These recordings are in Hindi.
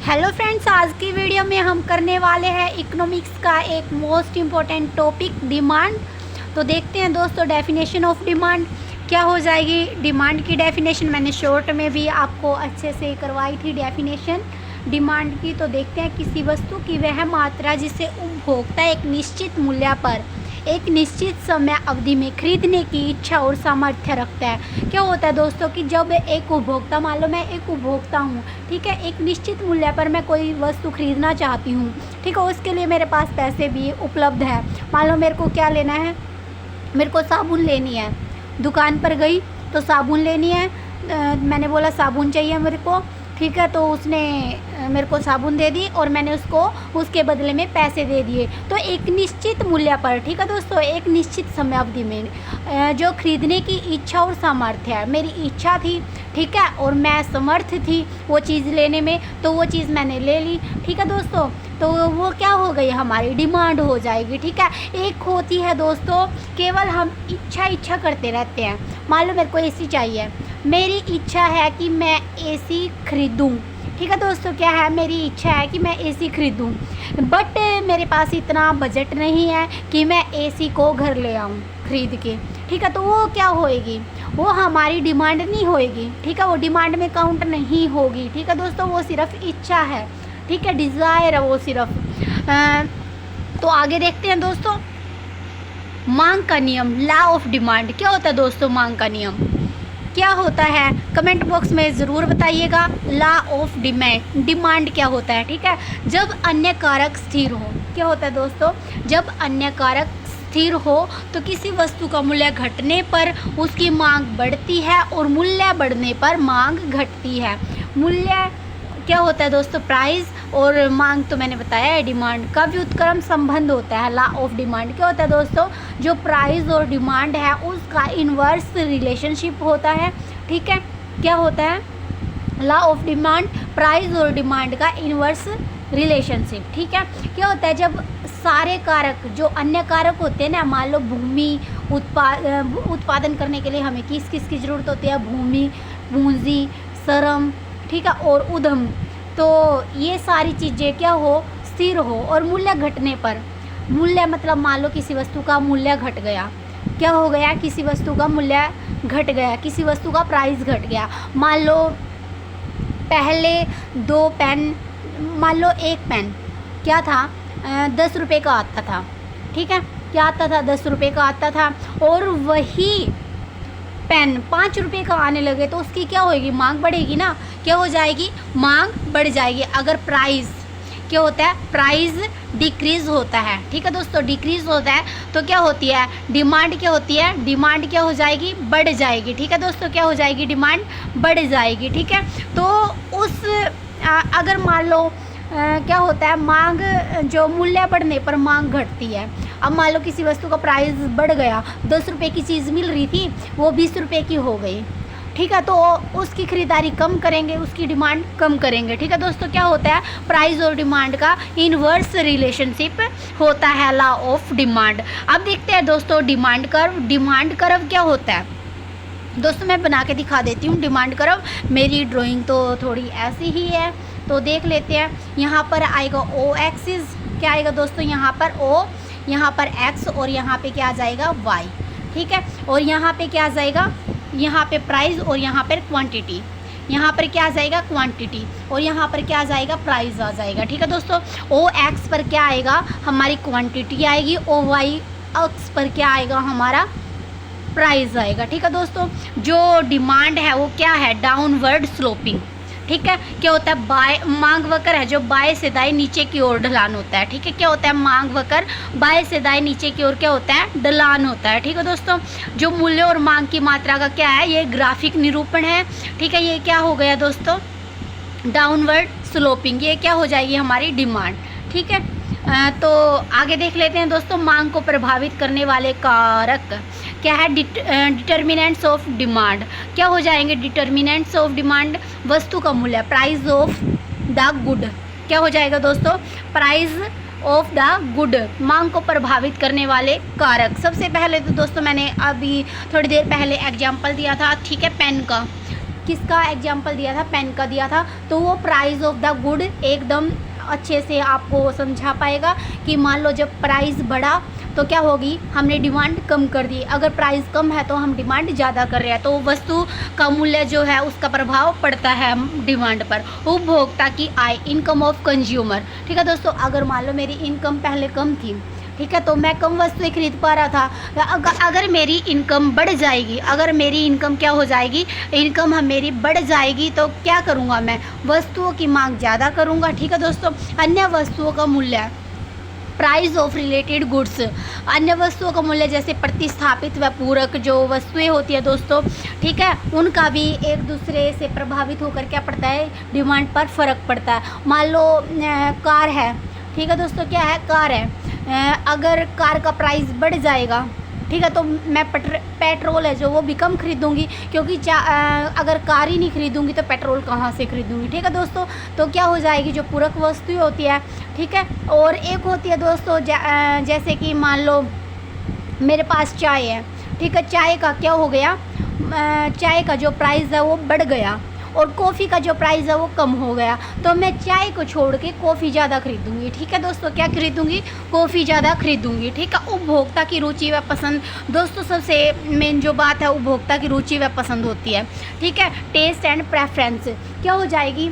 हेलो फ्रेंड्स, आज की वीडियो में हम करने वाले हैं इकोनॉमिक्स का एक मोस्ट इम्पोर्टेंट टॉपिक डिमांड। तो देखते हैं दोस्तों, डेफिनेशन ऑफ डिमांड क्या हो जाएगी। डिमांड की डेफिनेशन मैंने शॉर्ट में भी आपको अच्छे से करवाई थी डेफिनेशन डिमांड की। तो देखते हैं, किसी वस्तु की वह मात्रा जिसे उपभोक्ता एक निश्चित मूल्य पर एक निश्चित समय अवधि में खरीदने की इच्छा और सामर्थ्य रखता है। क्या होता है दोस्तों कि जब एक उपभोक्ता, मान लो मैं एक उपभोक्ता हूँ, ठीक है, एक निश्चित मूल्य पर मैं कोई वस्तु खरीदना चाहती हूँ, ठीक है, उसके लिए मेरे पास पैसे भी उपलब्ध है। मान लो मेरे को क्या लेना है, मेरे को साबुन लेनी है। दुकान पर गई तो साबुन लेनी है, मैंने बोला साबुन चाहिए मेरे को, ठीक है, तो उसने मेरे को साबुन दे दी और मैंने उसको उसके बदले में पैसे दे दिए। तो एक निश्चित मूल्य पर, ठीक है दोस्तों, एक निश्चित समय अवधि में जो खरीदने की इच्छा और सामर्थ्य है, मेरी इच्छा थी, ठीक है, और मैं समर्थ थी वो चीज़ लेने में, तो वो चीज़ मैंने ले ली, ठीक है दोस्तों। तो वो क्या हो गई, हमारी डिमांड हो जाएगी, ठीक है। एक होती है दोस्तों, केवल हम इच्छा करते रहते हैं। मान लो मेरे को एसी चाहिए, मेरी इच्छा है कि मैं एसी खरीदूं, ठीक है दोस्तों, क्या है, मेरी इच्छा है कि मैं एसी खरीदूं, बट मेरे पास इतना बजट नहीं है कि मैं एसी को घर ले आऊं खरीद के, ठीक है। तो वो क्या होएगी, वो हमारी डिमांड नहीं होएगी, ठीक है, वो डिमांड में काउंट नहीं होगी, ठीक है दोस्तों, वो सिर्फ इच्छा है, ठीक है, डिज़ायर है वो सिर्फ। तो आगे देखते हैं दोस्तों, मांग का नियम, लॉ ऑफ डिमांड। क्या होता है दोस्तों मांग का नियम, क्या होता है, कमेंट बॉक्स में ज़रूर बताइएगा। लॉ ऑफ डिमांड क्या होता है, ठीक है। जब अन्य कारक स्थिर हो, क्या होता है दोस्तों, जब अन्य कारक स्थिर हो तो किसी वस्तु का मूल्य घटने पर उसकी मांग बढ़ती है और मूल्य बढ़ने पर मांग घटती है। मूल्य क्या होता है दोस्तों, प्राइस, और मांग तो मैंने बताया है डिमांड का व्युत्क्रम संबंध होता है। लॉ ऑफ डिमांड क्या होता है दोस्तों, जो प्राइस और डिमांड है उसका इन्वर्स रिलेशनशिप होता है, ठीक है। क्या होता है लॉ ऑफ डिमांड, प्राइस और डिमांड का इन्वर्स रिलेशनशिप, ठीक है। क्या होता है, जब सारे कारक जो अन्य कारक होते हैं ना, मान लो भूमि उत्पादन करने के लिए हमें किस किस की ज़रूरत होती है, भूमि, पूंजी, श्रम, ठीक है, और उद्यम। तो ये सारी चीज़ें क्या हो, स्थिर हो, और मूल्य घटने पर, मूल्य मतलब मान लो किसी वस्तु का मूल्य घट गया, क्या हो गया, किसी वस्तु का मूल्य घट गया, किसी वस्तु का प्राइस घट गया। मान लो पहले 2 पेन, मान लो एक पेन क्या था, 10 रुपये का आता था, ठीक है, क्या आता था, 10 रुपये का आता था, और वही पेन 5 रुपये का आने लगे तो उसकी क्या होगी, मांग बढ़ेगी ना, क्या हो जाएगी, मांग बढ़ जाएगी। अगर प्राइस क्या होता है, प्राइस डिक्रीज़ होता है, ठीक है दोस्तों, डिक्रीज़ होता है तो क्या होती है, डिमांड क्या होती है, डिमांड क्या हो जाएगी, बढ़ जाएगी, ठीक है दोस्तों, क्या हो जाएगी, डिमांड बढ़ जाएगी, ठीक है। तो उस अगर मान लो क्या होता है, मांग, जो मूल्य बढ़ने पर मांग घटती है। अब मान लो किसी वस्तु का प्राइस बढ़ गया, 10 रुपये की चीज़ मिल रही थी, वो 20 रुपये की हो गई, ठीक है, तो उसकी खरीदारी कम करेंगे, उसकी डिमांड कम करेंगे, ठीक है दोस्तों। क्या होता है, प्राइस और डिमांड का इन्वर्स रिलेशनशिप होता है, लॉ ऑफ डिमांड। अब देखते हैं दोस्तों डिमांड कर्व। डिमांड कर्व क्या होता है दोस्तों, मैं बना के दिखा देती हूँ डिमांड कर्व। मेरी ड्राइंग तो थोड़ी ऐसी ही है, तो देख लेते हैं। यहाँ पर आएगा ओ एक्सिस, क्या आएगा दोस्तों, यहाँ पर ओ, यहाँ पर एक्स, और यहाँ पे क्या आ जाएगा, वाई, ठीक है, और यहाँ पे क्या आ जाएगा, यहाँ पे प्राइस, और यहाँ पर क्वांटिटी, यहाँ पर क्या आ जाएगा, क्वांटिटी, और यहाँ पर क्या आ जाएगा, प्राइस आ जाएगा, ठीक है दोस्तों। ओ एक्स पर क्या आएगा, हमारी क्वांटिटी आएगी, ओ वाई एक्स पर क्या आएगा, हमारा प्राइस आएगा, ठीक है दोस्तों। जो डिमांड है वो क्या है, डाउनवर्ड स्लोपिंग, ठीक है। क्या होता है, बाय, मांग वक्र है जो बाएं से दाएं नीचे की ओर ढलान होता है, ठीक है। क्या होता है, मांग वक्र बाएं से दाएं नीचे की ओर क्या होता है, ढलान होता है, ठीक है दोस्तों। जो मूल्य और मांग की मात्रा का क्या है, ये ग्राफिक निरूपण है, ठीक है। ये क्या हो गया दोस्तों, डाउनवर्ड स्लोपिंग, ये क्या हो जाएगी, हमारी डिमांड, ठीक है। तो आगे देख लेते हैं दोस्तों, मांग को प्रभावित करने वाले कारक क्या है, डिटर्मिनेंट्स ऑफ डिमांड। क्या हो जाएंगे डिटर्मिनेंट्स ऑफ डिमांड, वस्तु का मूल्य, प्राइस ऑफ द गुड, क्या हो जाएगा दोस्तों, प्राइस ऑफ द गुड, मांग को प्रभावित करने वाले कारक। सबसे पहले तो दोस्तों मैंने अभी थोड़ी देर पहले एग्जाम्पल दिया था, ठीक है, पेन का, किसका एग्जाम्पल दिया था, पेन का दिया था। तो वो प्राइस ऑफ द गुड एकदम अच्छे से आपको समझा पाएगा कि मान लो जब प्राइस बढ़ा तो क्या होगी, हमने डिमांड कम कर दी, अगर प्राइस कम है तो हम डिमांड ज़्यादा कर रहे हैं, तो वस्तु का मूल्य जो है उसका प्रभाव पड़ता है डिमांड पर। उपभोक्ता की आय, इनकम ऑफ कंज्यूमर। ठीक है दोस्तों, अगर मान लो मेरी इनकम पहले कम थी, ठीक है, तो मैं कम वस्तुएं खरीद पा रहा था। अगर मेरी इनकम बढ़ जाएगी, अगर मेरी इनकम क्या हो जाएगी, इनकम मेरी बढ़ जाएगी, तो क्या करूँगा मैं, वस्तुओं की मांग ज़्यादा करूँगा। ठीक है दोस्तों, अन्य वस्तुओं का मूल्य, प्राइस ऑफ रिलेटेड गुड्स, अन्य वस्तुओं का मूल्य जैसे प्रतिस्थापित व पूरक जो वस्तुएं होती है दोस्तों, ठीक है, उनका भी एक दूसरे से प्रभावित होकर क्या पड़ता है, डिमांड पर फ़र्क पड़ता है। मान लो कार है, ठीक है दोस्तों, क्या है, कार है, अगर कार का प्राइस बढ़ जाएगा, ठीक है, तो मैं पेट्रोल है जो वो भी कम खरीदूँगी, क्योंकि अगर कार ही नहीं खरीदूँगी तो पेट्रोल कहाँ से खरीदूँगी। ठीक है दोस्तों, तो क्या हो जाएगी, जो पूरक वस्तुएं होती है, ठीक है। और एक होती है दोस्तों जैसे कि मान लो मेरे पास चाय है, ठीक है, चाय का क्या हो गया, चाय का जो प्राइस है वो बढ़ गया और कॉफ़ी का जो प्राइस है वो कम हो गया, तो मैं चाय को छोड़ के कॉफ़ी ज़्यादा खरीदूँगी। ठीक है दोस्तों, क्या खरीदूँगी, कॉफ़ी ज़्यादा खरीदूँगी। ठीक है, उपभोक्ता की रुचि व पसंद, दोस्तों सबसे मेन जो बात है उपभोक्ता की रुचि व पसंद होती है। ठीक है, टेस्ट एंड प्रेफरेंस क्या हो जाएगी,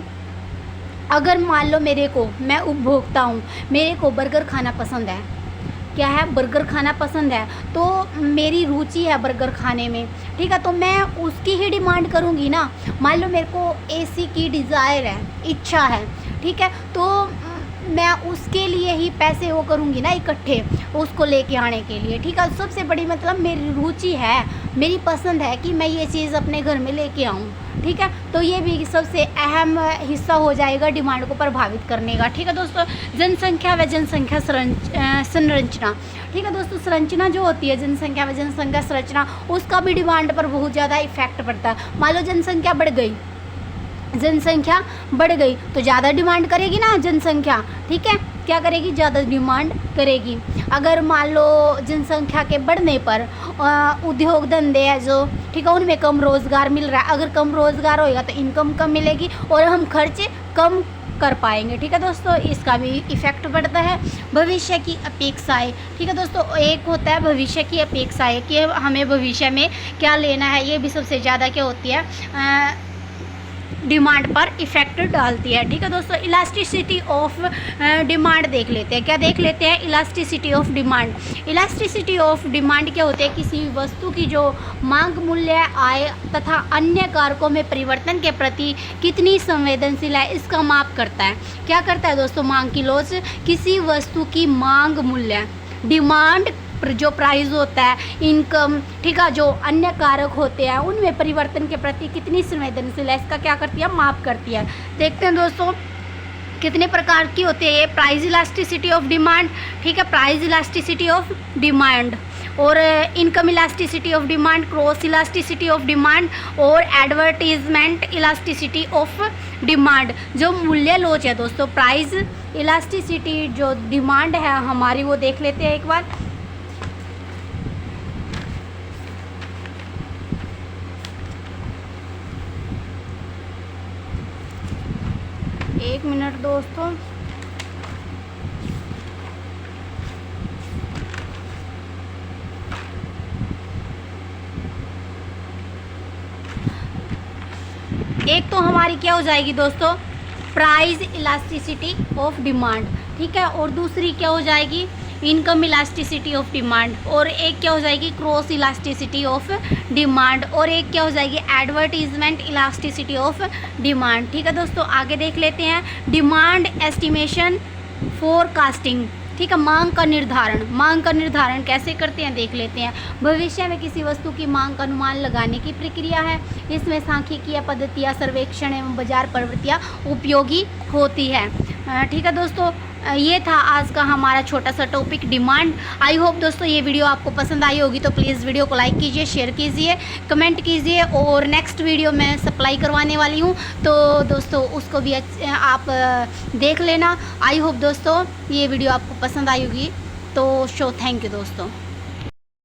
अगर मान लो मैं उपभोक्ता हूँ, मेरे को बर्गर खाना पसंद है, क्या है, बर्गर खाना पसंद है, तो मेरी रुचि है बर्गर खाने में, ठीक है, तो मैं उसकी ही डिमांड करूँगी ना। मान लो मेरे को एसी की डिज़ायर है, इच्छा है, ठीक है, तो मैं उसके लिए ही पैसे वो करूँगी ना इकट्ठे, उसको लेके आने के लिए। ठीक है, सबसे बड़ी मतलब मेरी रुचि है, मेरी पसंद है कि मैं ये चीज़ अपने घर में लेके आऊँ। ठीक है, तो ये भी सबसे अहम हिस्सा हो जाएगा डिमांड को प्रभावित करने का। ठीक है दोस्तों, जनसंख्या व जनसंख्या संरचना। ठीक है दोस्तों, संरचना जो होती है, जनसंख्या व जनसंख्या संरचना, उसका भी डिमांड पर बहुत ज़्यादा इफेक्ट पड़ता है। मान लो जनसंख्या बढ़ गई, जनसंख्या बढ़ गई तो ज़्यादा डिमांड करेगी ना जनसंख्या। ठीक है, क्या करेगी, ज़्यादा डिमांड करेगी। अगर मान लो जनसंख्या के बढ़ने पर उद्योग धंधे है जो, ठीक है, उनमें कम रोज़गार मिल रहा है, अगर कम रोज़गार होएगा तो इनकम कम मिलेगी और हम खर्च कम कर पाएंगे। ठीक है दोस्तों, इसका भी इफ़ेक्ट पड़ता है। भविष्य की अपेक्षाएं, ठीक है दोस्तों, एक होता है भविष्य की अपेक्षाएं कि हमें भविष्य में क्या लेना है, ये भी सबसे ज़्यादा क्या होती है, डिमांड पर इफ़ेक्ट डालती है। ठीक है दोस्तों, इलास्टिसिटी ऑफ डिमांड देख लेते हैं। क्या देख लेते हैं, elasticity of demand. Elasticity of demand क्या होती है, किसी वस्तु की जो मांग, मूल्य, आय तथा अन्य कारकों में परिवर्तन के प्रति कितनी संवेदनशील है, इसका माप करता है। क्या करता है दोस्तों, मांग की लॉस, किसी वस्तु की मांग, मूल्य, डिमांड जो प्राइस होता है, इनकम, ठीक है, जो अन्य कारक होते हैं उनमें परिवर्तन के प्रति कितनी संवेदनशील है, इसका क्या करती है, माप करती है। देखते हैं दोस्तों कितने प्रकार की होती है ये, प्राइस इलास्टिसिटी ऑफ डिमांड, ठीक है, प्राइस इलास्टिसिटी ऑफ डिमांड, और income elasticity of demand, cross elasticity of demand, और एडवर्टीजमेंट इलास्टिसिटी ऑफ डिमांड। जो मूल्य लोच है दोस्तों, प्राइस इलास्टिसिटी जो डिमांड है हमारी, वो देख लेते हैं एक बार। एक मिनट दोस्तों, एक तो हमारी क्या हो जाएगी दोस्तों, प्राइस इलास्टिसिटी ऑफ डिमांड, ठीक है, और दूसरी क्या हो जाएगी, इनकम इलास्टिसिटी ऑफ डिमांड, और एक क्या हो जाएगी, क्रॉस इलास्टिसिटी ऑफ डिमांड, और एक क्या हो जाएगी, एडवर्टीजमेंट इलास्टिसिटी ऑफ डिमांड। ठीक है दोस्तों, आगे देख लेते हैं, डिमांड एस्टिमेशन फोरकास्टिंग। ठीक है, मांग का निर्धारण, मांग का निर्धारण कैसे करते हैं देख लेते हैं। भविष्य में किसी वस्तु की मांग का अनुमान लगाने की प्रक्रिया है, इसमें सांख्यिकीय पद्धतियाँ, सर्वेक्षण एवं बाजार प्रवृत्तियाँ उपयोगी होती है। ठीक है दोस्तों, ये था आज का हमारा छोटा सा टॉपिक, डिमांड। आई होप दोस्तों ये वीडियो आपको पसंद आई होगी, तो प्लीज़ वीडियो को लाइक कीजिए, शेयर कीजिए, कमेंट कीजिए, और नेक्स्ट वीडियो मैं सप्लाई करवाने वाली हूँ, तो दोस्तों उसको भी आप देख लेना। आई होप दोस्तों ये वीडियो आपको पसंद आई होगी, तो थैंक यू दोस्तों।